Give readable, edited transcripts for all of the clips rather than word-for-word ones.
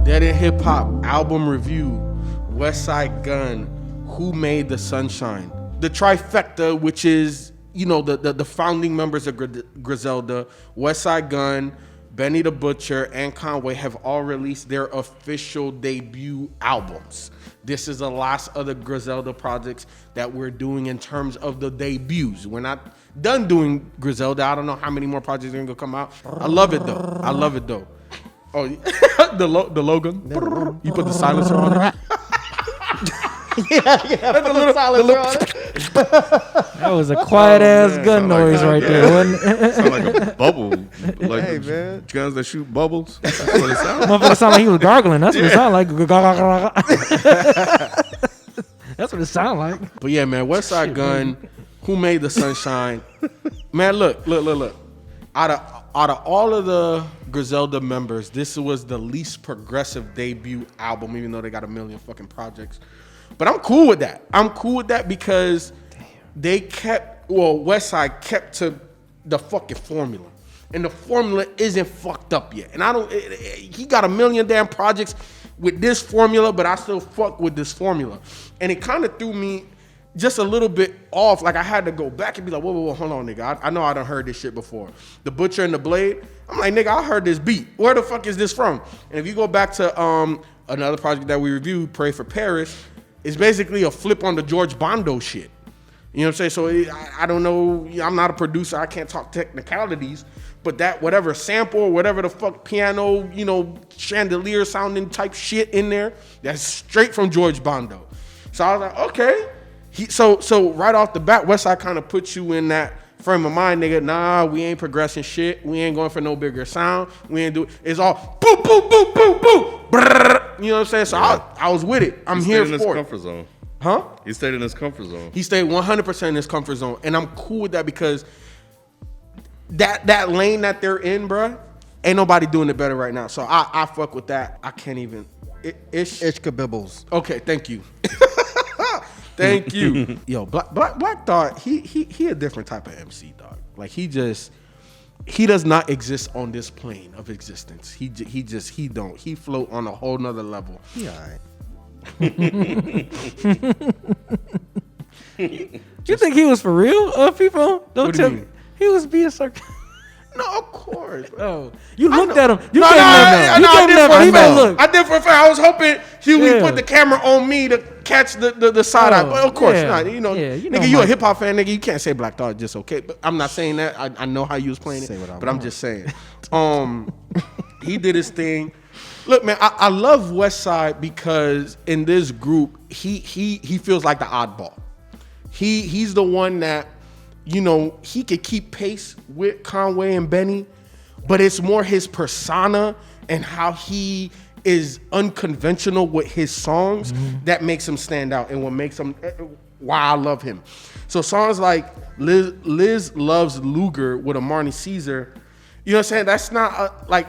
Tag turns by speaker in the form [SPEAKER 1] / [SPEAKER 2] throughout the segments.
[SPEAKER 1] Dead in Hip Hop album review. Westside Gunn, Who Made the Sunshine? The trifecta, which is, you know, the founding members of Griselda, Westside Gunn, Benny the Butcher, and Conway have all released their official debut albums. This is the last of the Griselda projects that we're doing in terms of the debuts. We're not done doing Griselda. I don't know how many more projects are gonna come out. I love it though. Oh, the logo. You put the silencer on it.
[SPEAKER 2] Yeah, put the silencer on it.
[SPEAKER 3] That was a quiet ass gun noise right there, wasn't it?
[SPEAKER 4] Sound like a bubble. Like
[SPEAKER 2] Hey, man.
[SPEAKER 4] guns that shoot bubbles. That's what it sounds like.
[SPEAKER 3] Motherfucker sounded like he was gargling. That's what it sounded like. That's what it sounded like.
[SPEAKER 1] But yeah, man, Westside Gunn, Who Made the Sunshine? Man, look. Out of all of the Griselda members, this was the least progressive debut album, even though they got a million fucking projects. But I'm cool with that. Because Westside kept to the fucking formula. And the formula isn't fucked up yet. And he got a million damn projects with this formula, but I still fuck with this formula. And it kind of threw me just a little bit off. Like I had to go back and be like, whoa, hold on, nigga. I know I done heard this shit before. The Butcher and the Blade. I'm like, nigga, I heard this beat. Where the fuck is this from? And if you go back to another project that we reviewed, Pray for Paris, it's basically a flip on the George Bondo shit. You know what I'm saying? So I don't know. I'm not a producer. I can't talk technicalities. But that whatever sample, whatever the fuck piano, you know, chandelier sounding type shit in there, that's straight from George Bondo. So I was like, okay. So right off the bat, Westside kind of puts you in that frame of mind, nigga. Nah, we ain't progressing shit. We ain't going for no bigger sound. We ain't do it. It's all boo, boo, boo, boo, boo. Brrr. You know what I'm saying? So yeah. I was with it. I'm here for it. He stayed in his comfort zone.
[SPEAKER 4] Huh? He stayed in his comfort zone.
[SPEAKER 1] He stayed 100% in his comfort zone. And I'm cool with that because that lane that they're in, bruh, ain't nobody doing it better right now. So I fuck with that. I can't even. Ish
[SPEAKER 2] kabibbles.
[SPEAKER 1] Okay, thank you. Thank you. Yo, Black Thought, he a different type of MC, dog. Like he does not exist on this plane of existence. He don't. He float on a whole nother level.
[SPEAKER 2] Yeah, all right.
[SPEAKER 3] You think he was for real, Feefo?
[SPEAKER 1] What do you mean?
[SPEAKER 3] He was being sarcastic.
[SPEAKER 1] No, of course.
[SPEAKER 3] Oh, you looked at him.
[SPEAKER 1] I did for a fact. I was hoping he put the camera on me to catch the side eye. But of course not. You know, nigga, you a hip hop fan, nigga. You can't say Black Thought just okay. But I'm not saying that. I know how you was playing it. But I'm just saying. He did his thing. Look, man, I love Westside because in this group, he feels like the oddball. He's the one that, you know, he could keep pace with Conway and Benny, but it's more his persona and how he is unconventional with his songs that makes him stand out and what makes him why I love him. So songs like Liz Loves Luger with Marnie Caesar, you know what I'm saying? That's not like,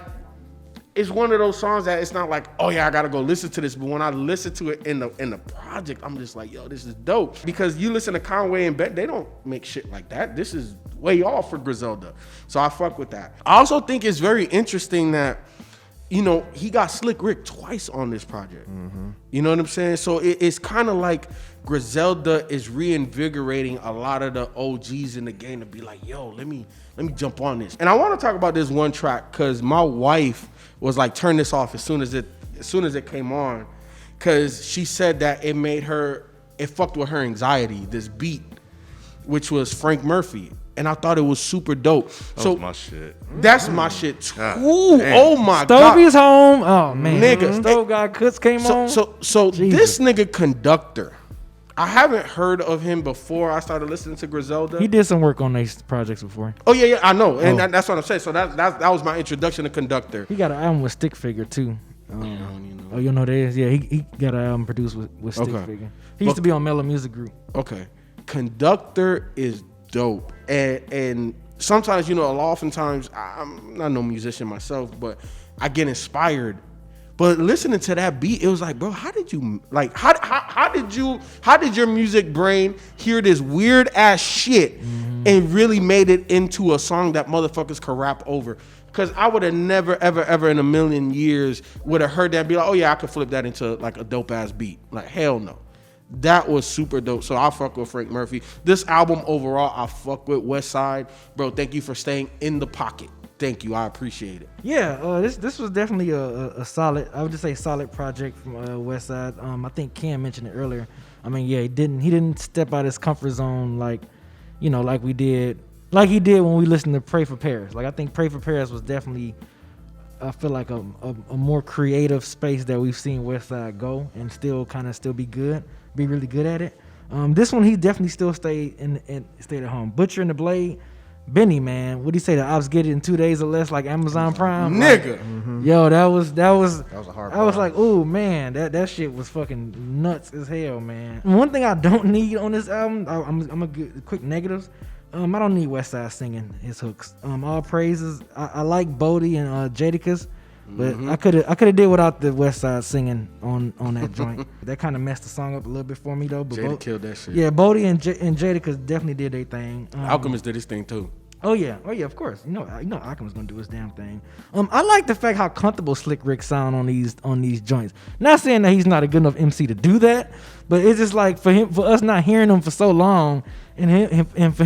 [SPEAKER 1] it's one of those songs that it's not like, oh yeah, I gotta go listen to this. But when I listen to it in the project, I'm just like, yo, this is dope. Because you listen to Conway and Bet, they don't make shit like that. This is way off for Griselda. So I fuck with that. I also think it's very interesting that, you know, he got Slick Rick twice on this project. You know what I'm saying? So it's kind of like Griselda is reinvigorating a lot of the OGs in the game to be like, yo, let me jump on this. And I want to talk about this one track because my wife was like, turn this off as soon as it came on, because she said that it fucked with her anxiety, this beat, which was Frank Murphy. And I thought it was super dope.
[SPEAKER 4] That was my shit.
[SPEAKER 1] That's my shit too.
[SPEAKER 4] Oh
[SPEAKER 1] my
[SPEAKER 3] Stovey's
[SPEAKER 1] God.
[SPEAKER 3] home. Oh man.
[SPEAKER 1] Nigga.
[SPEAKER 3] Stove Got Cuts came on.
[SPEAKER 1] So this nigga Conductor, I haven't heard of him before I started listening to Griselda.
[SPEAKER 3] He did some work on these projects before.
[SPEAKER 1] Oh yeah, I know, and that's what I'm saying. So that was my introduction to Conductor.
[SPEAKER 3] He got an album with Stick Figure too. Oh, you know that is? Yeah, he got an album produced with Stick Figure. He used to be on Mellow Music Group.
[SPEAKER 1] Okay, Conductor is dope, and sometimes, you know, oftentimes I'm not no musician myself, but I get inspired But listening to that beat, it was like, bro, how did your music brain hear this weird ass shit and really made it into a song that motherfuckers could rap over? Because I would have never, ever in a million years would have heard that and be like, oh yeah, I could flip that into like a dope ass beat. Like, hell no. That was super dope. So I fuck with Frank Murphy. This album overall, I fuck with Westside. Bro, thank you for staying in the pocket. Thank you. I appreciate it.
[SPEAKER 3] Yeah, this was definitely a solid, I would just say solid project from Westside. I think Cam mentioned it earlier. I mean, yeah, he didn't step out his comfort zone like he did when we listened to Pray for Paris. Like, I think Pray for Paris was definitely, I feel like a more creative space that we've seen Westside go and still be really good at it. This one, he definitely still stayed at home. Butcher and the Blade, Benny, man, what do you say? The ops get it in 2 days or less, like Amazon Prime,
[SPEAKER 1] nigga.
[SPEAKER 3] Like, yo, that was
[SPEAKER 2] a hard.
[SPEAKER 3] I was like, oh man, that shit was fucking nuts as hell, man. One thing I don't need on this album, I'm gonna get quick negatives. I don't need Westside singing his hooks. All praises. I like Bodie and Jadakiss, but I could have did without the Westside singing on that joint. That kind of messed the song up a little bit for me though. But
[SPEAKER 1] Jada killed that shit.
[SPEAKER 3] Yeah, Bodie and Jadakiss definitely did their thing.
[SPEAKER 1] Alchemist did his thing too.
[SPEAKER 3] Oh yeah, of course. You know, Alchemist's gonna do his damn thing. I like the fact how comfortable Slick Rick sound on these joints. Not saying that he's not a good enough MC to do that, but it's just like for us not hearing him for so long, and for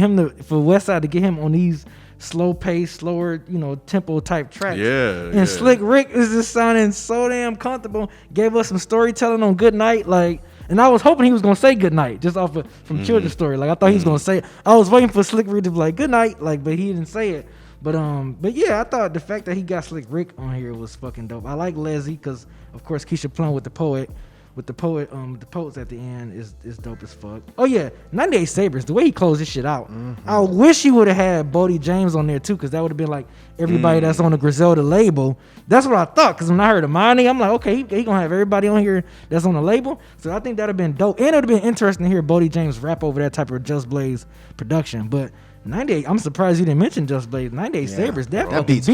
[SPEAKER 3] Westside to get him on these slow pace, slower, tempo type tracks.
[SPEAKER 4] Yeah.
[SPEAKER 3] And Slick Rick is just sounding so damn comfortable. Gave us some storytelling on Good Night, like. And I was hoping he was gonna say good night, just from Children's Story. Like, I thought he was gonna say it. I was waiting for Slick Rick to be like good night, like, but he didn't say it. But yeah, I thought the fact that he got Slick Rick on here was fucking dope. I like Leslie because of course Keisha Plum with the poets at the end is dope as fuck. Oh yeah, 98 Sabres, the way he closed this shit out. I wish he would have had Bodie James on there too, because that would have been like everybody that's on the Griselda label. That's what I thought, because when I heard Amani, I'm like, okay, he gonna have everybody on here that's on the label. So I think that'd have been dope, and it would have been interesting to hear Bodie James rap over that type of Just Blaze production. But 98, I'm surprised you didn't mention Just Blaze. 98 Sabres, that beat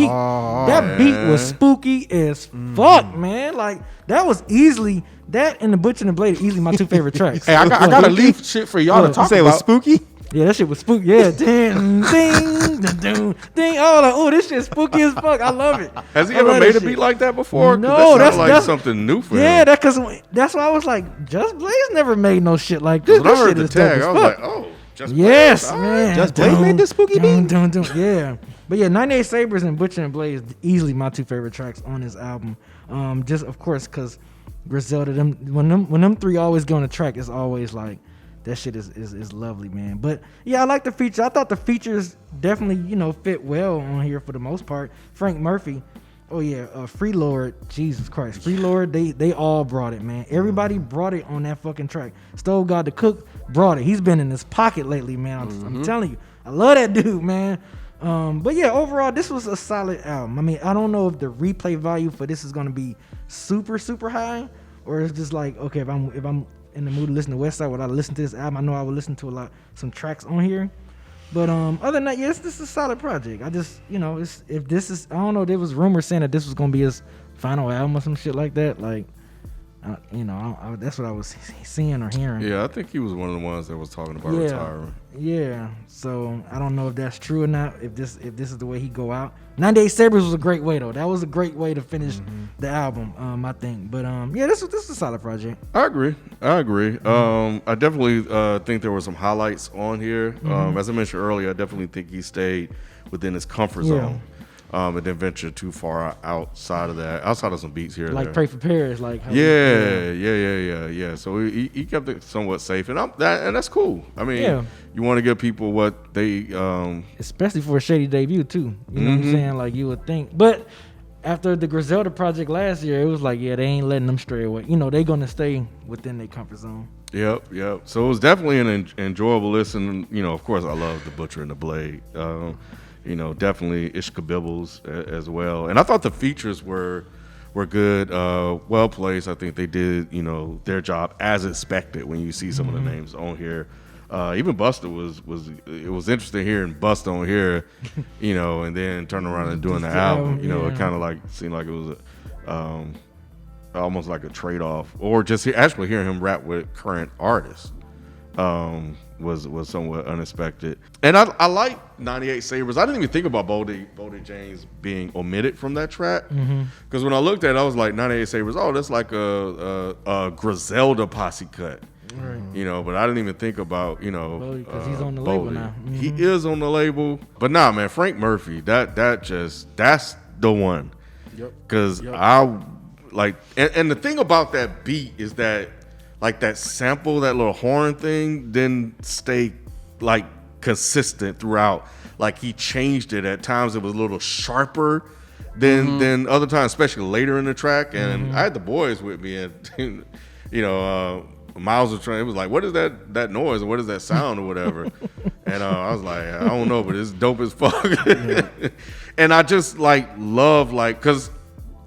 [SPEAKER 3] was spooky as fuck, man. Like, that was easily, that and the Butcher and the Blade are easily my two favorite tracks.
[SPEAKER 1] Hey, I gotta leave shit for y'all to talk about.
[SPEAKER 2] It was spooky?
[SPEAKER 3] Yeah, that shit was spooky. Yeah, ding, ding, ding, ding. Oh, like, oh, this shit spooky as fuck. I love it.
[SPEAKER 4] Has he ever made a beat like that before?
[SPEAKER 3] No,
[SPEAKER 4] that's something new for him.
[SPEAKER 3] Yeah, that's why I was like, Just Blaze never made no shit like this.
[SPEAKER 4] When I heard the tag, I was like, oh.
[SPEAKER 3] Yes, man.
[SPEAKER 2] Just Blaze made this spooky beat?
[SPEAKER 3] Yeah. But yeah, 98 Sabres and Butcher and Blaze, easily my two favorite tracks on this album. Just, of course, because Griselda, when them three always go on the track, it's always like, that shit is lovely, man. But yeah, I like the feature. I thought the features definitely, fit well on here for the most part. Frank Murphy. Oh yeah, Free Lord, Jesus Christ. Free Lord, they all brought it, man. Everybody brought it on that fucking track. Stove God the Cook brought it. He's been in his pocket lately, man. I'm telling you. I love that dude, man. But yeah, overall, this was a solid album. I mean, I don't know if the replay value for this is gonna be super, super high, or it's just like, okay, if I'm in the mood to listen to Westside, would I listen to this album? I know I would listen to some tracks on here. But other than that, yes, this is a solid project. I just, I don't know, there was rumors saying that this was gonna be his final album or some shit like that. Like, that's what I was seeing or hearing.
[SPEAKER 4] Yeah, I think he was one of the ones that was talking about retiring.
[SPEAKER 3] Yeah, so I don't know if that's true or not. If this is the way he go out. 98 Sabres was a great way though. That was a great way to finish the album. I think. But yeah, this is a solid project.
[SPEAKER 4] I agree. I definitely think there were some highlights on here. As I mentioned earlier, I definitely think he stayed within his comfort zone. And didn't venture too far outside of some beats here.
[SPEAKER 3] Like
[SPEAKER 4] there.
[SPEAKER 3] Pray for Paris, like
[SPEAKER 4] yeah. So he kept it somewhat safe, and that's cool. I mean, you want to give people what they,
[SPEAKER 3] especially for a Shady debut too. You know what I'm saying? Like, you would think, but after the Griselda project last year, it was like, yeah, they ain't letting them stray away. They gonna stay within their comfort zone.
[SPEAKER 4] Yep. So it was definitely an enjoyable listen. Of course, I love the Butcher and the Blade. Definitely Ishkabibbles as well. And I thought the features were good, well placed. I think they did, their job as expected when you see some of the names on here. Even Busta it was interesting hearing Busta on here, and then turning around and doing the album. It kind of like seemed like it was almost like a trade-off, or just actually hearing him rap with current artists was somewhat unexpected. And I like 98 Sabres. I didn't even think about Boldy James being omitted from that track, because when I looked at it, I was like, 98 Sabres, oh, that's like a Griselda posse cut. Right. You know, but I didn't even think about,
[SPEAKER 3] because he's on the label now.
[SPEAKER 4] He is on the label. But nah, man, Frank Murphy, that's the one. Yep. Because I like, and the thing about that beat is that, like, that sample, that little horn thing, didn't stay like consistent throughout. Like, he changed it. At times it was a little sharper than other times, especially later in the track. And I had the boys with me, and Miles was trying. It was like, what is that noise, or what is that sound, or whatever? And I was like, I don't know, but it's dope as fuck. And I just love, because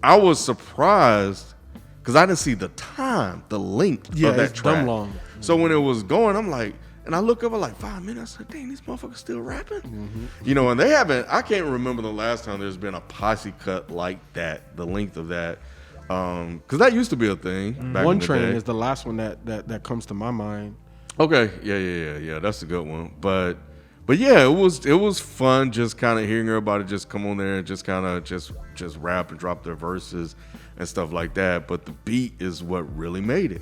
[SPEAKER 4] I was surprised, because I didn't see the time, the length of that track. Dumb long. So when it was going, I'm like, and I look up, I'm like, 5 minutes. I said, dang, these motherfuckers still rapping? And they haven't. I can't remember the last time there's been a posse cut like that, the length of that. Because that used to be a thing. Back
[SPEAKER 1] One
[SPEAKER 4] in the
[SPEAKER 1] Train
[SPEAKER 4] day.
[SPEAKER 1] is the last one that comes to my mind.
[SPEAKER 4] Okay, yeah, that's a good one. But yeah, it was fun just kind of hearing everybody just come on there and just kind of just rap and drop their verses and stuff like that. But the beat is what really made it.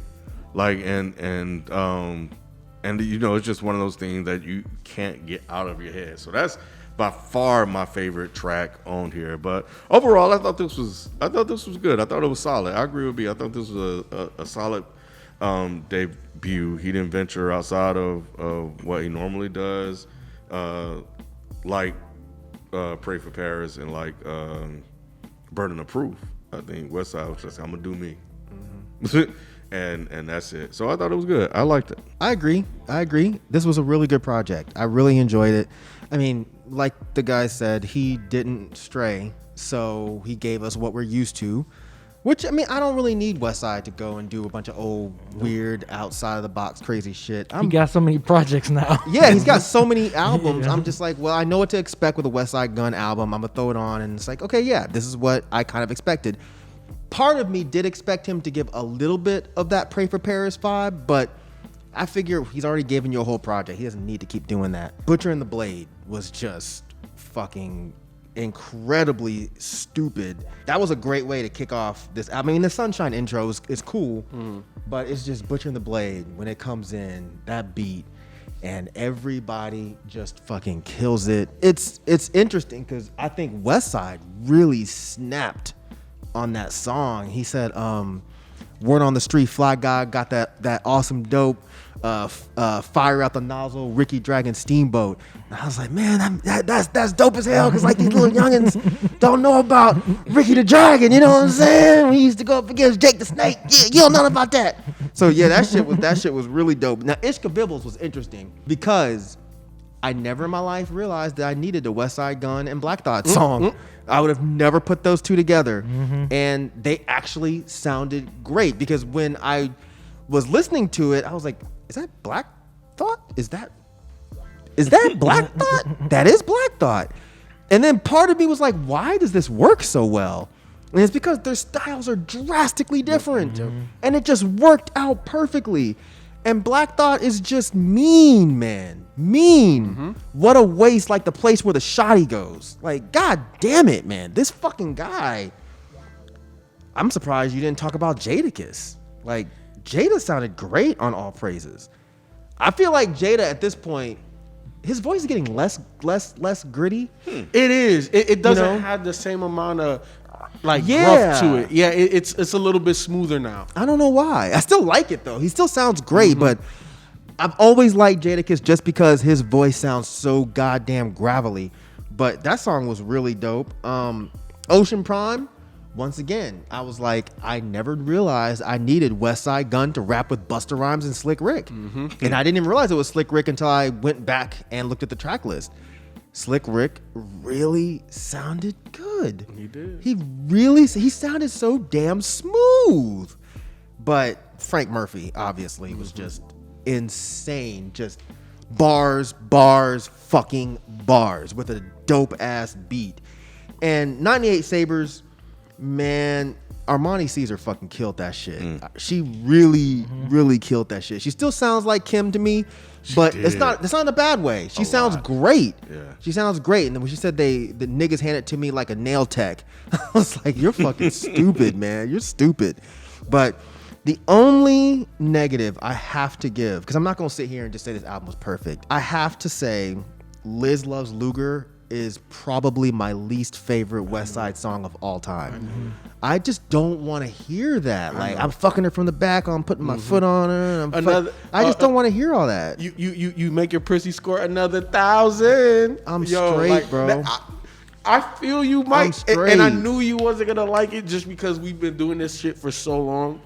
[SPEAKER 4] It's just one of those things that you can't get out of your head. So that's by far my favorite track on here. But overall, I thought this was good. I thought it was solid. I agree with B. I thought this was a solid debut. He didn't venture outside of what he normally does, Pray for Paris and Burden of Proof. I think Westside was just, I'm gonna do me. And that's it. So I thought it was good. I liked it.
[SPEAKER 2] I agree. This was a really good project. I really enjoyed it. I mean, like the guy said, he didn't stray, so he gave us what we're used to. Which, I mean, I don't really need Westside to go and do a bunch of old, weird, outside of the box, crazy shit.
[SPEAKER 3] He got so many projects now.
[SPEAKER 2] Yeah, he's got so many albums. I'm just like, well, I know what to expect with a Westside Gunn album. I'm gonna throw it on, and it's like, okay, yeah, this is what I kind of expected. Part of me did expect him to give a little bit of that Pray for Paris vibe, but I figure he's already given you a whole project. He doesn't need to keep doing that. Butcher and the Blade was just fucking incredibly stupid. That was a great way to kick off this. I mean, the Sunshine intro is cool, but it's just Butcher and the Blade. When it comes in, that beat, and everybody just fucking kills it. It's interesting because I think Westside really snapped on that song. He said, word on the street, Fly Guy got that awesome dope, fire out the nozzle, Ricky Dragon Steamboat. And I was like, man, that's dope as hell, because these little youngins don't know about Ricky the Dragon, you know what I'm saying? We used to go up against Jake the Snake. Yeah, you don't know about that. So yeah, that shit was really dope. Now, Ishka Bibbles was interesting because I never in my life realized that I needed the Westside Gunn and Black Thought song. I would have never put those two together. And they actually sounded great, because when I was listening to it, I was like, is that Black Thought? Is that Black Thought? That is Black Thought. And then part of me was like, why does this work so well? And it's because their styles are drastically different. And it just worked out perfectly. And Black Thought is just mean, man. Mean. What a waste, like the place where the shotty goes. Like, god damn it, man. This fucking guy. I'm surprised you didn't talk about Jadakiss. Like, Jada sounded great on All Praises. I feel like Jada at this point, his voice is getting less gritty.
[SPEAKER 1] It is. It doesn't have the same amount of gruff to it. Yeah, it's a little bit smoother now.
[SPEAKER 2] I don't know why. I still like it though. He still sounds great, but I've always liked Jadakiss just because his voice sounds so goddamn gravelly. But that song was really dope. Ocean Prime, once again, I was like, I never realized I needed Westside Gunn to rap with Busta Rhymes and Slick Rick. And I didn't even realize it was Slick Rick until I went back and looked at the track list. Slick Rick really sounded good.
[SPEAKER 1] He did.
[SPEAKER 2] He sounded so damn smooth. But Frank Murphy obviously was just insane. Just bars, fucking bars with a dope ass beat. And 98 Sabres, man, Armani Caesar fucking killed that shit. She really killed that shit. She still sounds like Kim to me, but it's not in a bad way. She sounds great.
[SPEAKER 4] Yeah.
[SPEAKER 2] She sounds great. And then when she said the niggas hand it to me like a nail tech, I was like, you're fucking stupid, man. You're stupid. But the only negative I have to give, because I'm not going to sit here and just say this album was perfect. I have to say Liz Loves Luger is probably my least favorite Westside song of all time. I just don't want to hear that. Like, I'm fucking her from the back, I'm putting my foot on her. I just don't want to hear all that.
[SPEAKER 1] You make your pussy score another 1,000.
[SPEAKER 2] I'm straight, bro.
[SPEAKER 1] I feel you, Myke.
[SPEAKER 2] I'm straight.
[SPEAKER 1] And I knew you wasn't going to like it just because we've been doing this shit for so long.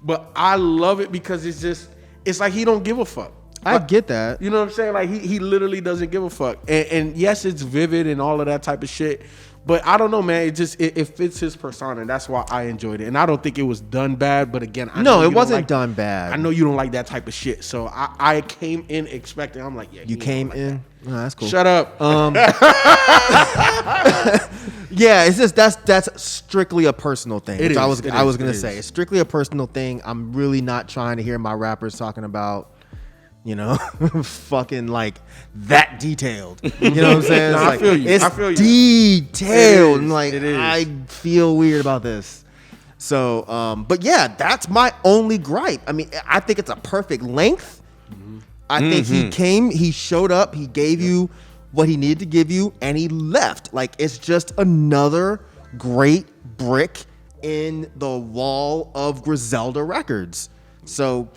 [SPEAKER 1] But I love it because it's like he don't give a fuck.
[SPEAKER 2] I get that.
[SPEAKER 1] You know what I'm saying? Like he literally doesn't give a fuck. And yes, it's vivid and all of that type of shit. But I don't know, man. It fits his persona. That's why I enjoyed it. And I don't think it was done bad. But again,
[SPEAKER 2] it wasn't done bad.
[SPEAKER 1] I know you don't like that type of shit. So I came in expecting. I'm like, yeah.
[SPEAKER 2] You came in. Oh, that's cool.
[SPEAKER 1] Shut up.
[SPEAKER 2] Yeah, it's just that's strictly a personal thing.
[SPEAKER 1] It
[SPEAKER 2] which I
[SPEAKER 1] is,
[SPEAKER 2] was gonna say it's strictly a personal thing. I'm really not trying to hear my rappers talking about, fucking like that detailed. You know what I'm saying?
[SPEAKER 1] No, I feel you.
[SPEAKER 2] It's
[SPEAKER 1] I feel you.
[SPEAKER 2] detailed. And like
[SPEAKER 1] It is.
[SPEAKER 2] I feel weird about this. So, but yeah, that's my only gripe. I mean, I think it's a perfect length. I think he showed up, he gave you what he needed to give you, and he left. Like, it's just another great brick in the wall of Griselda records. So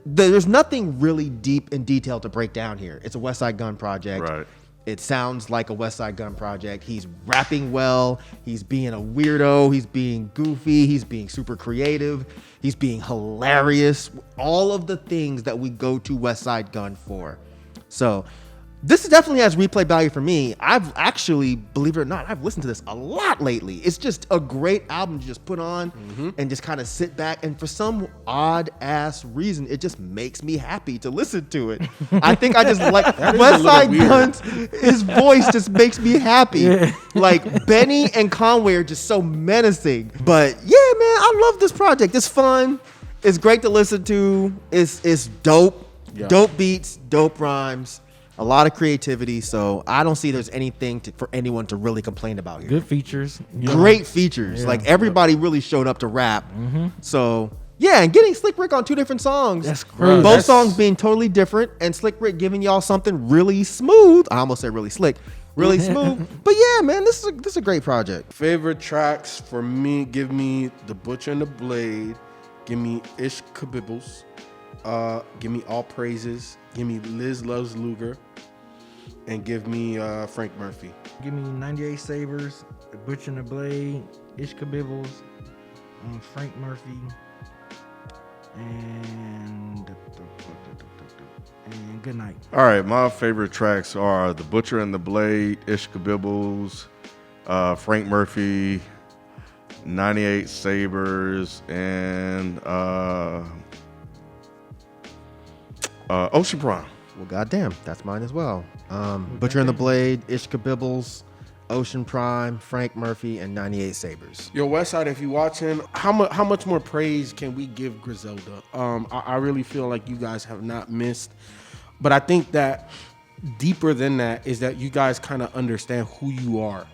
[SPEAKER 2] there's nothing really deep and detailed to break down here. It's a Westside Gunn project.
[SPEAKER 4] Right.
[SPEAKER 2] It sounds like a Westside Gunn project. He's rapping well. He's being a weirdo. He's being goofy. He's being super creative. He's being hilarious. All of the things that we go to Westside Gunn for. So this definitely has replay value for me. I've actually, believe it or not, I've listened to this a lot lately. It's just a great album to just put on and just kind of sit back. And for some odd ass reason, it just makes me happy to listen to it. I think I just like Westside Gunn's, his voice just makes me happy. Yeah. Like Benny and Conway are just so menacing. But yeah, man, I love this project. It's fun. It's great to listen to. It's dope. Yeah. Dope beats, dope rhymes. A lot of creativity, so I don't see there's anything for anyone to really complain about here.
[SPEAKER 3] Good features.
[SPEAKER 2] Great features. Yeah. Like, everybody really showed up to rap. So, yeah, and getting Slick Rick on 2 different songs.
[SPEAKER 3] That's great.
[SPEAKER 2] Both songs being totally different, and Slick Rick giving y'all something really smooth. I almost said really slick. Really smooth. But yeah, man, this is a great project.
[SPEAKER 1] Favorite tracks for me, give me The Butcher and the Blade. Give me Ish Kabibbles. Give me All Praises. Give me Liz Loves Luger. And give me Frank Murphy.
[SPEAKER 3] Give me 98 Sabres, The Butcher and the Blade, Ish Kabibbles, Frank Murphy, and Good Night.
[SPEAKER 4] All right, my favorite tracks are The Butcher and the Blade, Ish Kabibbles, Frank Murphy, 98 Sabres, and Ocean Prime.
[SPEAKER 2] Well, goddamn, that's mine as well. Butcher and the Blade, Ish Kabibbles, Ocean Prime, Frank Murphy, and 98 Sabres.
[SPEAKER 1] Yo, Westside, if you watching, how much more praise can we give Griselda? I really feel like you guys have not missed. But I think that deeper than that is that you guys kind of understand who you are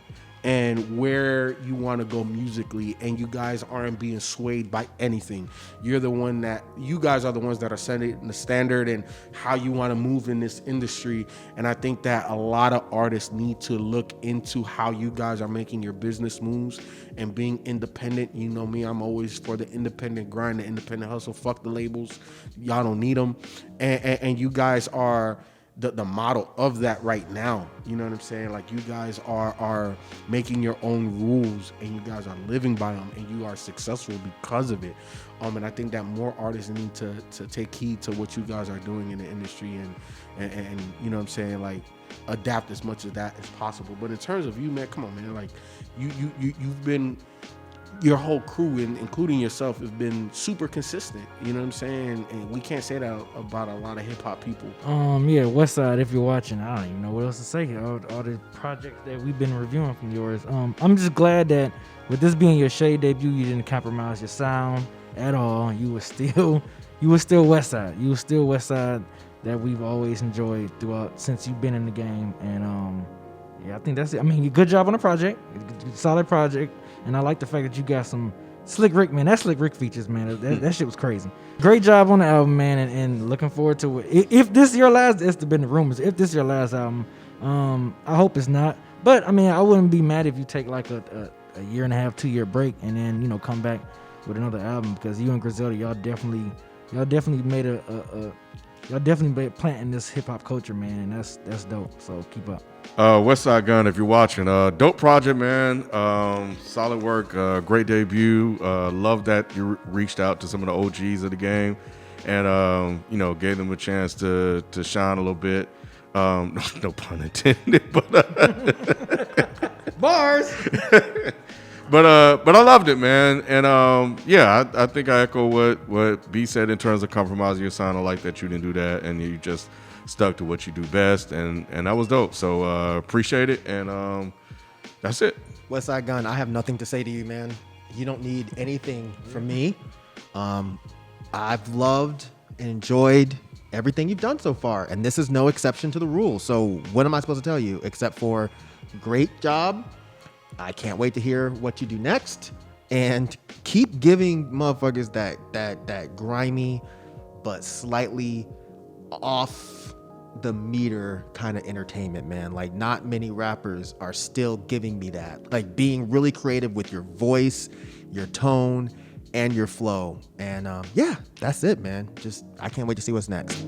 [SPEAKER 1] and where you want to go musically, and you guys aren't being swayed by anything. You guys are the ones that are setting the standard and how you want to move in this industry. And I think that a lot of artists need to look into how you guys are making your business moves and being independent. You know me, I'm always for the independent grind, the independent hustle. Fuck the labels. Y'all don't need them. And you guys are the model of that right now. You know what I'm saying? Like, you guys are making your own rules, and you guys are living by them, and you are successful because of it. And I think that more artists need to take heed to what you guys are doing in the industry, and you know what I'm saying, like, adapt as much of that as possible. But in terms of you, man, come on, man, like, you've been your whole crew, including yourself, has been super consistent. You know what I'm saying? And we can't say that about a lot of hip hop people.
[SPEAKER 3] Yeah, Westside, if you're watching, I don't even know what else to say. All the projects that we've been reviewing from yours. I'm just glad that with this being your Shade debut, you didn't compromise your sound at all. You were still Westside. You were still Westside that we've always enjoyed throughout since you've been in the game. And yeah, I think that's it. I mean, good job on the project. Solid project. And I like the fact that you got some Slick Rick, man. That Slick Rick features, man. That shit was crazy. Great job on the album, man. And looking forward to it. If this is your last, it's been the rumors. If this is your last album, I hope it's not. But I mean, I wouldn't be mad if you take like a year and a half, 2 year break, and then, you know, come back with another album, because you and Griselda, y'all definitely made y'all definitely planting this hip hop culture, man, and that's dope. So keep up.
[SPEAKER 4] Westside Gunn, if you're watching, dope project, man. Solid work, great debut. Love that you reached out to some of the OGs of the game, and you know, gave them a chance to shine a little bit. No pun intended, but
[SPEAKER 3] Bars.
[SPEAKER 4] But I loved it, man, and yeah, I think I echo what B said in terms of compromising your sound. I like that you didn't do that, and you just stuck to what you do best, and that was dope. So appreciate it, and that's it.
[SPEAKER 2] Westside Gunn, I have nothing to say to you, man. You don't need anything from me. I've loved and enjoyed everything you've done so far, and this is no exception to the rule. So what am I supposed to tell you except for great job? I can't wait to hear what you do next, and keep giving motherfuckers that grimy but slightly off the meter kind of entertainment, man. Like, not many rappers are still giving me that. Like, being really creative with your voice, your tone, and your flow. And yeah, that's it, man. I can't wait to see what's next.